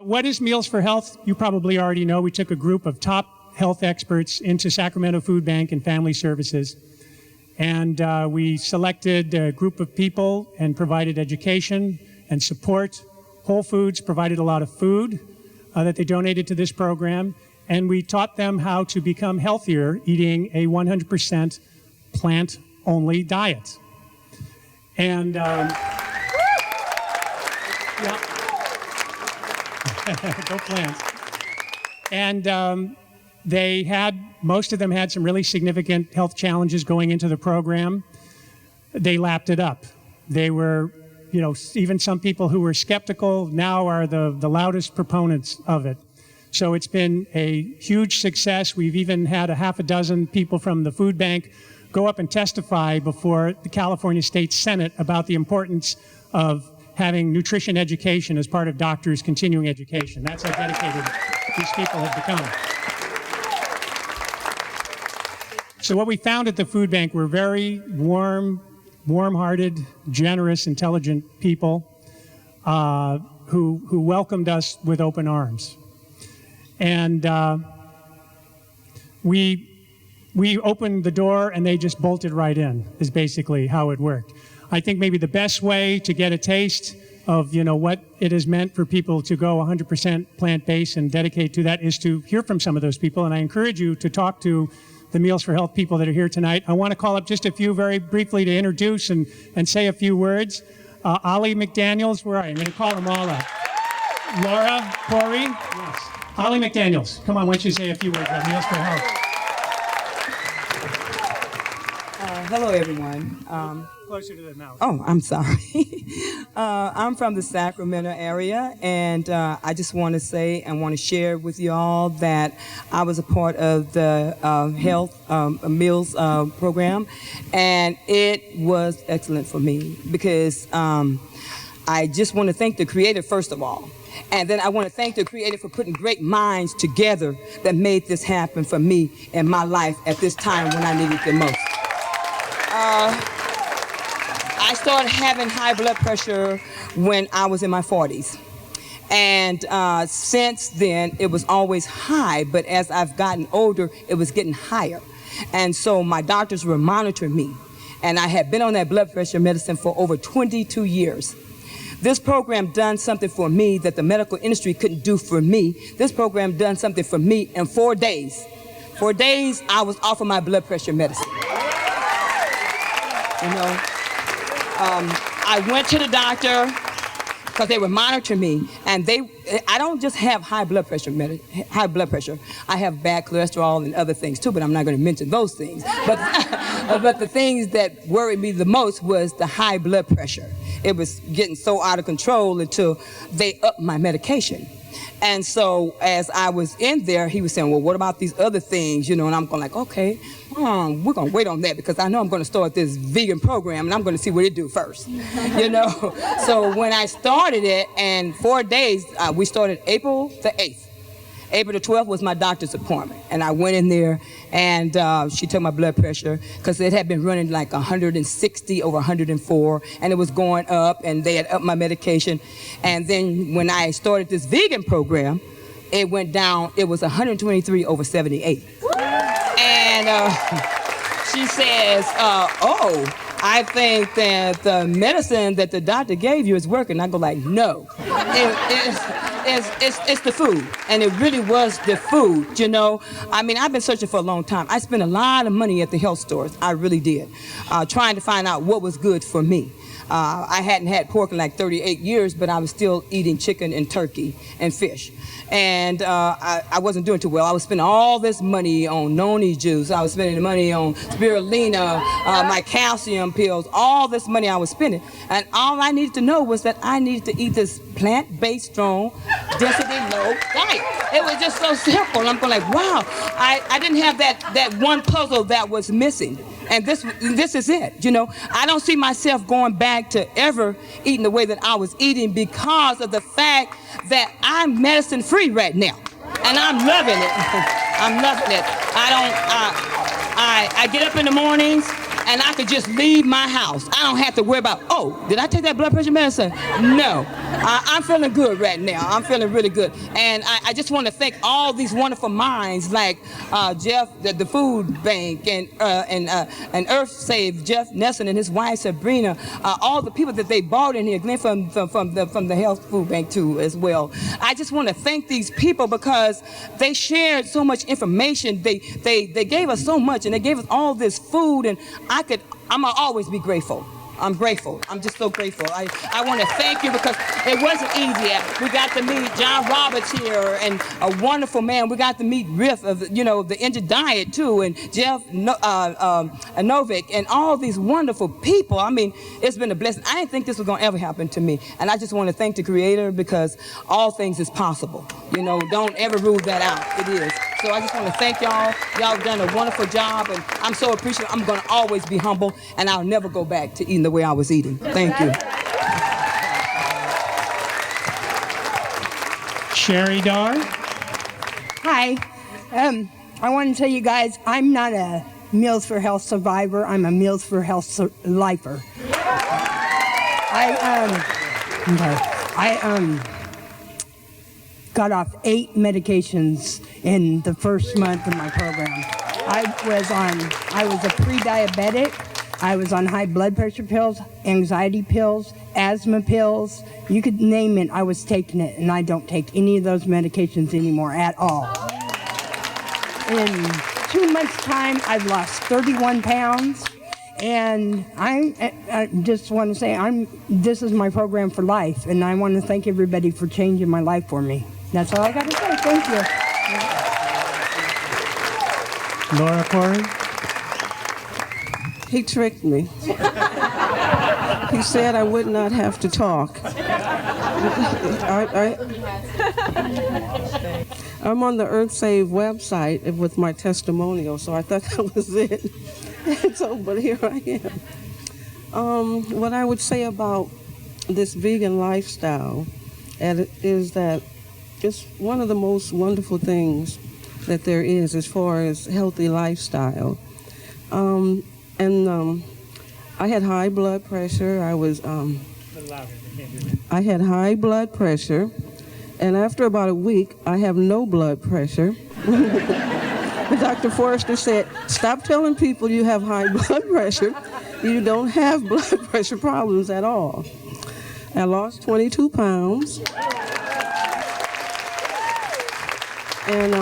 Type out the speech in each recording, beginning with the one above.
What is Meals for Health? You probably already know. We took a group of top health experts into Sacramento Food Bank and Family Services. And we selected a group of people and provided education and support. Whole Foods provided a lot of food that they donated to this program. And we taught them how to become healthier eating a 100% plant-only diet. And yeah. Go plants. And most of them had some really significant health challenges going into the program. They lapped it up. They were, even some people who were skeptical now are the loudest proponents of it. So it's been a huge success. We've even had a half a dozen people from the food bank go up and testify before the California State Senate about the importance of having nutrition education as part of doctors' continuing education. That's how dedicated these people have become. So what we found at the food bank were very warm-hearted, generous, intelligent people who welcomed us with open arms. And we opened the door and they just bolted right in, is basically how it worked. I think maybe the best way to get a taste of what it has meant for people to go 100% plant-based and dedicate to that is to hear from some of those people. And I encourage you to talk to the Meals for Health people that are here tonight. I want to call up just a few very briefly to introduce and say a few words. Ollie McDaniels, where are you? I'm going to call them all up. Laura Corey. Yes. Ollie McDaniels, come on, why don't you say a few words about Meals for Health? Hello, everyone. Closer to the mouth. Oh, I'm sorry. I'm from the Sacramento area, and I just want to say and want to share with you all that I was a part of the health meals program, and it was excellent for me because I just want to thank the Creator first of all. And then I want to thank the Creator for putting great minds together that made this happen for me in my life at this time when I needed it the most. I started having high blood pressure when I was in my 40s. And since then, it was always high, but as I've gotten older, it was getting higher. And so my doctors were monitoring me. And I had been on that blood pressure medicine for over 22 years. This program done something for me that the medical industry couldn't do for me. This program done something for me in 4 days. 4 days, I was off of my blood pressure medicine. I went to the doctor because they were monitoring me, and I don't just have high blood pressure. I have bad cholesterol and other things too, but I'm not going to mention those things. But but the things that worried me the most was the high blood pressure. It was getting so out of control until they upped my medication. And so as I was in there, he was saying, well, what about these other things? And I'm going like, okay, we're going to wait on that because I know I'm going to start this vegan program and I'm going to see what it do first, So when I started it, and 4 days, we started April the 8th. April the 12th was my doctor's appointment. And I went in there and she took my blood pressure because it had been running like 160 over 104 and it was going up and they had upped my medication. And then when I started this vegan program, it went down, it was 123 over 78. And she says, I think that the medicine that the doctor gave you is working. I go like, no, it's the food. And it really was the food, I mean, I've been searching for a long time. I spent a lot of money at the health stores. I really did, trying to find out what was good for me. I hadn't had pork in like 38 years, but I was still eating chicken and turkey and fish. And I wasn't doing too well. I was spending all this money on noni juice. I was spending the money on spirulina, my calcium pills, all this money I was spending. And all I needed to know was that I needed to eat this plant-based, strong, density, low diet. It was just so simple. And I'm going like, wow, I didn't have that one puzzle that was missing. And this is it, I don't see myself going back to ever eating the way that I was eating because of the fact that I'm medicine free right now. And I'm loving it. I'm loving it. I get up in the mornings and I could just leave my house. I don't have to worry about, oh, did I take that blood pressure medicine? No. I'm feeling good right now. I'm feeling really good. And I just want to thank all these wonderful minds like Jeff, the food bank, and Earth Save, Jeff Nelson and his wife Sabrina, all the people that they brought in here, Glenn from the health food bank too as well. I just want to thank these people because they shared so much information. They gave us so much, and they gave us all this food, and I'm gonna always be grateful. I'm grateful. I'm just so grateful. I want to thank you because it wasn't easy. We got to meet John Roberts here, and a wonderful man. We got to meet Riff of the Injured Diet too, and Jeff Novick, and all these wonderful people. I mean, it's been a blessing. I didn't think this was going to ever happen to me, and I just want to thank the Creator because all things is possible. Don't ever rule that out. It is. So I just want to thank y'all. Y'all have done a wonderful job, and I'm so appreciative. I'm going to always be humble, and I'll never go back to eating the way I was eating. Thank you. Sherry Dar. Hi. I want to tell you guys, I'm not a Meals for Health survivor. I'm a Meals for Health lifer. I got off 8 medications in the first month of my program. I was a pre-diabetic. I was on high blood pressure pills, anxiety pills, asthma pills. You could name it, I was taking it, and I don't take any of those medications anymore at all. In 2 months' time, I've lost 31 pounds, and I just want to say this is my program for life, and I want to thank everybody for changing my life for me. That's all I got to say. Thank you. Laura Corey. He tricked me. He said I would not have to talk. I'm on the Earth Save website with my testimonial, so I thought that was it. But here I am. What I would say about this vegan lifestyle is that it's one of the most wonderful things that there is as far as healthy lifestyle. I had high blood pressure. I had high blood pressure, and after about a week, I have no blood pressure. Dr. Forrester said, stop telling people you have high blood pressure. You don't have blood pressure problems at all. I lost 22 pounds. And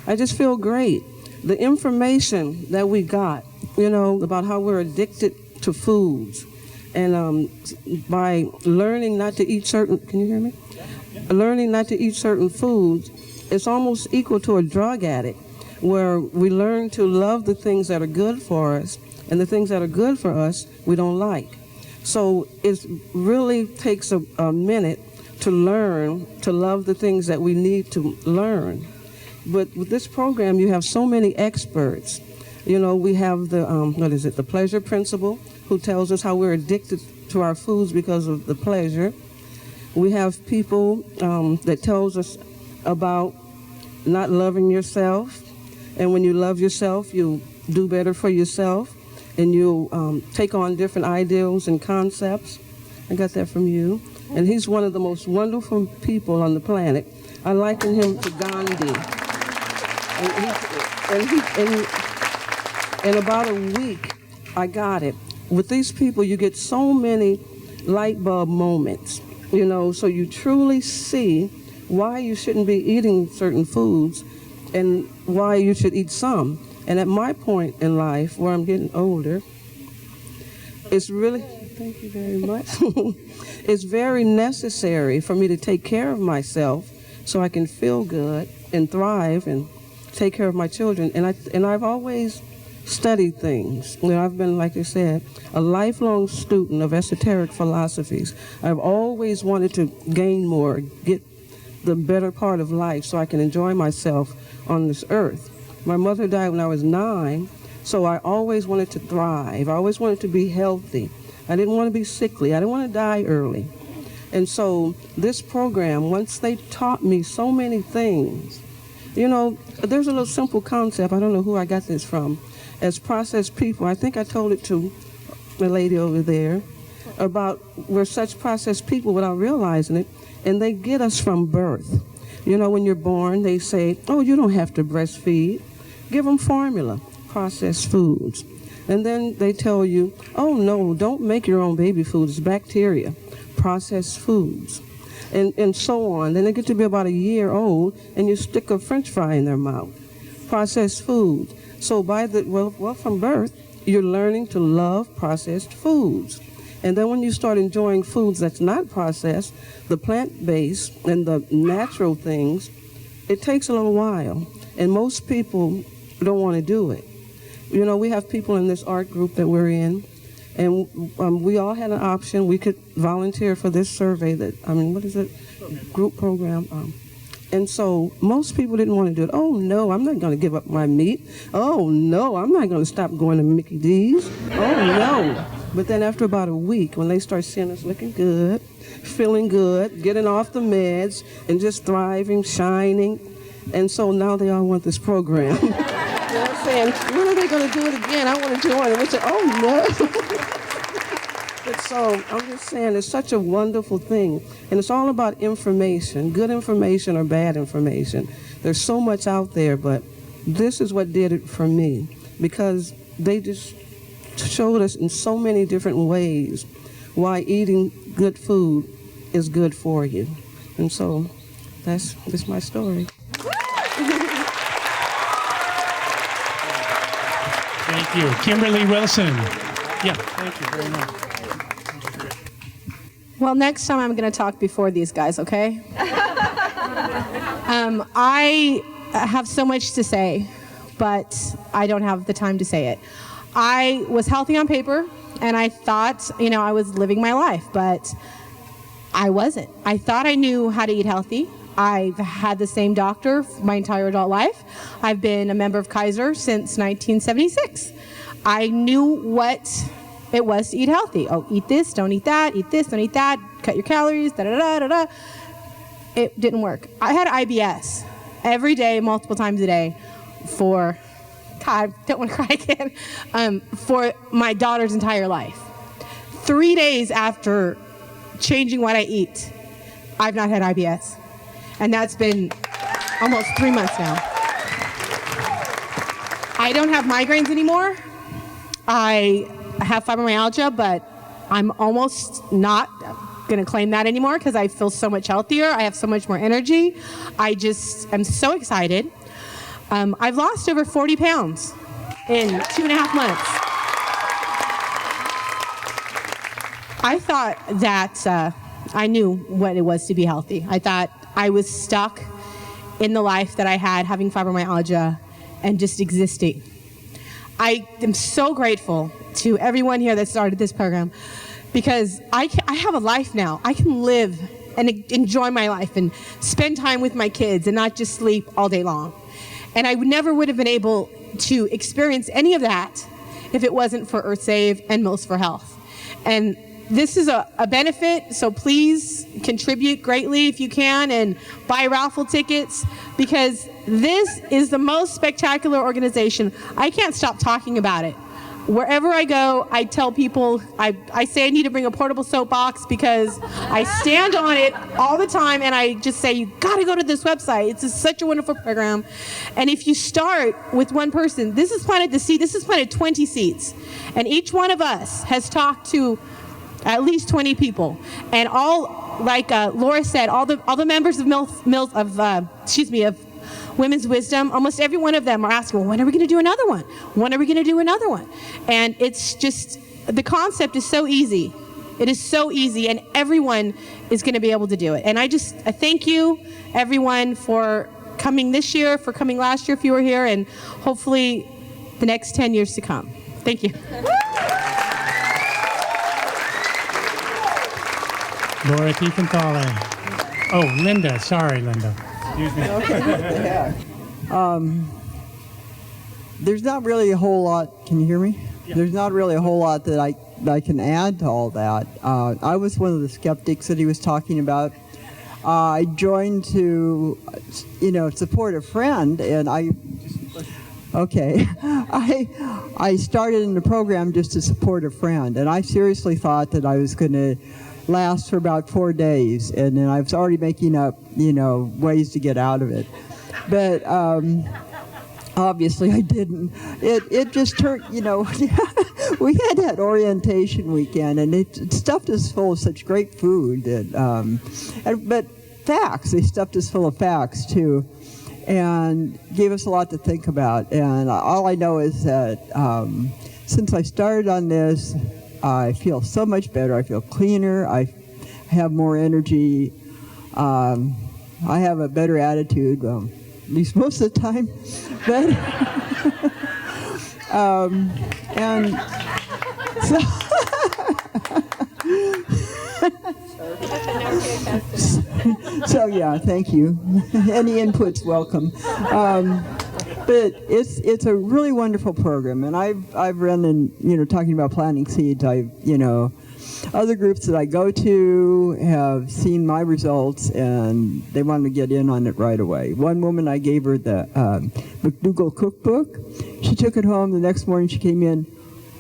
I just feel great. The information that we got, about how we're addicted to foods, and by learning not to eat certain, can you hear me? Learning not to eat certain foods, it's almost equal to a drug addict, where we learn to love the things that are good for us, and the things that are good for us, we don't like. So it really takes a minute to learn to love the things that we need to learn. But with this program, you have so many experts. We have the pleasure principle, who tells us how we're addicted to our foods because of the pleasure. We have people that tells us about not loving yourself. And when you love yourself, you do better for yourself, and you take on different ideals and concepts. I got that from you. And he's one of the most wonderful people on the planet. I liken him to Gandhi. In about a week, I got it. With these people, you get so many light bulb moments, so you truly see why you shouldn't be eating certain foods and why you should eat some. And at my point in life, where I'm getting older, it's really, thank you very much, it's very necessary for me to take care of myself so I can feel good and thrive and take care of my children. And I've always studied things. I've been, like I said, a lifelong student of esoteric philosophies. I've always wanted to gain more, get the better part of life so I can enjoy myself on this earth. My mother died when I was 9, so I always wanted to thrive. I always wanted to be healthy. I didn't want to be sickly. I didn't want to die early. And so this program, once they taught me so many things, there's a little simple concept. I don't know who I got this from. as processed people, I think I told it to the lady over there, about we're such processed people without realizing it, and they get us from birth. You know, when you're born, they say, oh, you don't have to breastfeed. Give them formula, processed foods. And then they tell you, oh, no, don't make your own baby food. It's bacteria, processed foods, and so on. Then they get to be about a year old, and you stick a French fry in their mouth, processed foods. So from birth, you're learning to love processed foods. And then when you start enjoying foods that's not processed, the plant-based and the natural things, it takes a little while. And most people don't want to do it. You know, we have people in this art group that we're in, and we all had an option. We could volunteer for this survey what is it? Group program. And so most people didn't want to do it. Oh, no, I'm not going to give up my meat. Oh, no, I'm not going to stop going to Mickey D's. Oh, no. But then after about a week, when they start seeing us looking good, feeling good, getting off the meds, and just thriving, shining, and so now they all want this program. They're saying, when are they going to do it again? I want to join. And we say, oh, no. But so I'm just saying it's such a wonderful thing. And it's all about information, good information or bad information. There's so much out there, but this is what did it for me, because they just showed us in so many different ways why eating good food is good for you. And so that's my story. Thank you. Kimberly Wilson. Yeah, thank you very much. Well, next time I'm going to talk before these guys, okay? I have so much to say, but I don't have the time to say it. I was healthy on paper, and I thought, I was living my life, but I wasn't. I thought I knew how to eat healthy. I've had the same doctor my entire adult life. I've been a member of Kaiser since 1976. I knew what it was to eat healthy. Oh, eat this, don't eat that, eat this, don't eat that, cut your calories, da-da-da-da-da. It didn't work. I had IBS every day, multiple times a day for, God, I don't want to cry again, for my daughter's entire life. 3 days after changing what I eat, I've not had IBS. And that's been almost 3 months now. I don't have migraines anymore. I have fibromyalgia, but I'm almost not going to claim that anymore because I feel so much healthier. I have so much more energy. I just am so excited. I've lost over 40 pounds in 2.5 months. I thought that I knew what it was to be healthy. I thought I was stuck in the life that I had, having fibromyalgia and just existing. I am so grateful to everyone here that started this program because I have a life now. I can live and enjoy my life and spend time with my kids and not just sleep all day long. And I never would have been able to experience any of that if it wasn't for EarthSave and Mills for Health. And this is a benefit, so please contribute greatly if you can and buy raffle tickets because this is the most spectacular organization. I can't stop talking about it. Wherever I go, I tell people, I say I need to bring a portable soapbox because I stand on it all the time and I just say, you gotta go to this website. It's just such a wonderful program. And if you start with one person, this has planted 20 seeds. And each one of us has talked to at least 20 people. And all, like Laura said, all the members of of Women's Wisdom, almost every one of them are asking, well, when are we going to do another one? When are we going to do another one? And it's just, the concept is so easy. It is so easy, and everyone is going to be able to do it. And I thank you, everyone, for coming this year, for coming last year if you were here, and hopefully the next 10 years to come. Thank you. Laura Tiefenthaler. Oh, Linda. Sorry, Linda. Excuse me. Okay. There's not really a whole lot. Can you hear me? Yeah. There's not really a whole lot that I can add to all that. I was one of the skeptics that he was talking about. I joined to, support a friend, and Okay, I started in the program just to support a friend, and I seriously thought that I was going to last for about 4 days, and then I was already making up, ways to get out of it. But obviously I didn't. It just turned, we had that orientation weekend, and it stuffed us full of such great food but facts. They stuffed us full of facts too, and gave us a lot to think about. And all I know is that since I started on this, I feel so much better. I feel cleaner. I have more energy. I have a better attitude, at least most of the time. But and so yeah, thank you. Any input's welcome. But it's a really wonderful program, and I've run in talking about planting seeds. Other groups that I go to have seen my results, and they want to get in on it right away. One woman, I gave her the McDougall cookbook. She took it home. The next morning she came in,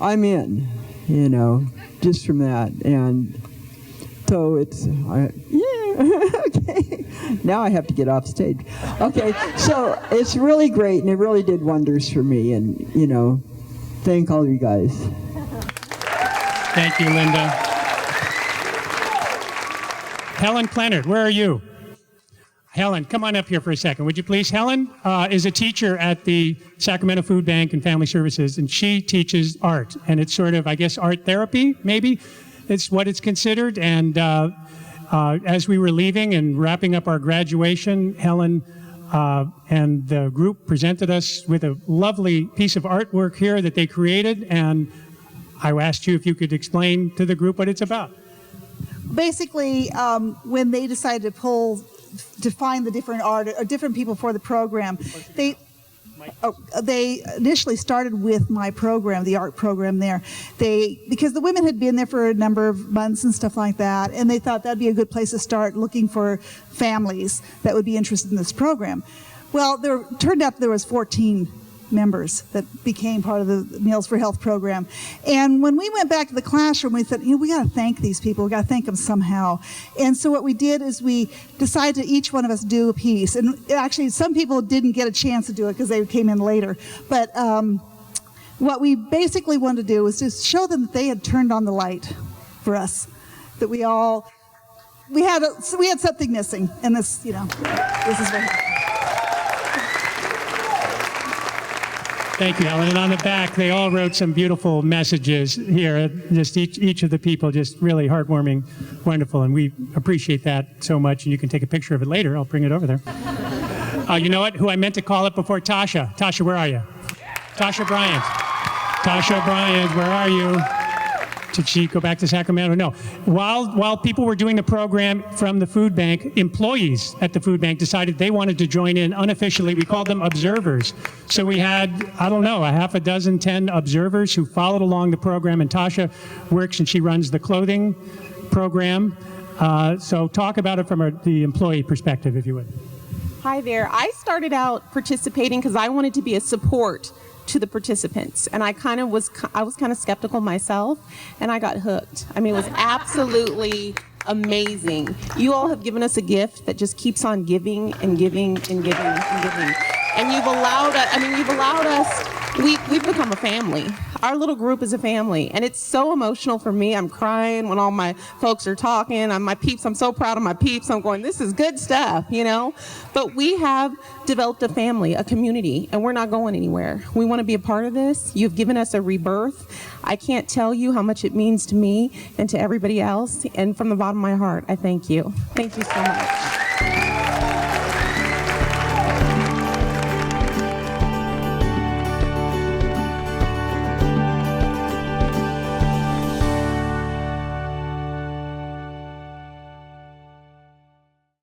I'm in, just from that. And so it's, okay. Now I have to get off stage. Okay, so it's really great, and it really did wonders for me. And, thank all you guys. Thank you, Linda. Helen Plennert, where are you? Helen, come on up here for a second, would you please? Helen is a teacher at the Sacramento Food Bank and Family Services, and she teaches art. And it's sort of, I guess, art therapy, maybe? It's what it's considered. And as we were leaving and wrapping up our graduation, Helen and the group presented us with a lovely piece of artwork here that they created. And I asked you if you could explain to the group what it's about. Basically, when they decided to find the different people for the program, they initially started with my program, the art program there. Because the women had been there for a number of months and stuff like that, and they thought that'd be a good place to start looking for families that would be interested in this program. Well, there turned out there was 14 members that became part of the Meals for Health program. And when we went back to the classroom, we said, we got to thank these people. We got to thank them somehow. And so what we did is we decided to each one of us do a piece. And actually, some people didn't get a chance to do it because they came in later. But what we basically wanted to do was just show them that they had turned on the light for us. That we had something missing. And this, this is what happened. Thank you, Helen. And on the back, they all wrote some beautiful messages here. Just each of the people, just really heartwarming, wonderful. And we appreciate that so much. And you can take a picture of it later. I'll bring it over there. You know what? Who I meant to call up before? Tasha. Tasha, where are you? Tasha Bryant. Tasha Bryant, where are you? Did she go back to Sacramento? No. While people were doing the program from the food bank, employees at the food bank decided they wanted to join in unofficially. We called them observers. So we had, I don't know, a half a dozen, 10 observers who followed along the program. And Tasha works and she runs the clothing program. So talk about it from the employee perspective, if you would. Hi there. I started out participating because I wanted to be a support to the participants, and I was kind of skeptical myself, and I got hooked. I mean, it was absolutely amazing. You all have given us a gift that just keeps on giving and giving and giving and giving. And you've allowed us, we've become a family. Our little group is a family, and it's so emotional for me. I'm crying when all my folks are talking. My peeps, I'm so proud of my peeps. I'm going, this is good stuff, But we have developed a family, a community, and we're not going anywhere. We want to be a part of this. You've given us a rebirth. I can't tell you how much it means to me and to everybody else, and from the bottom of my heart, I thank you. Thank you so much.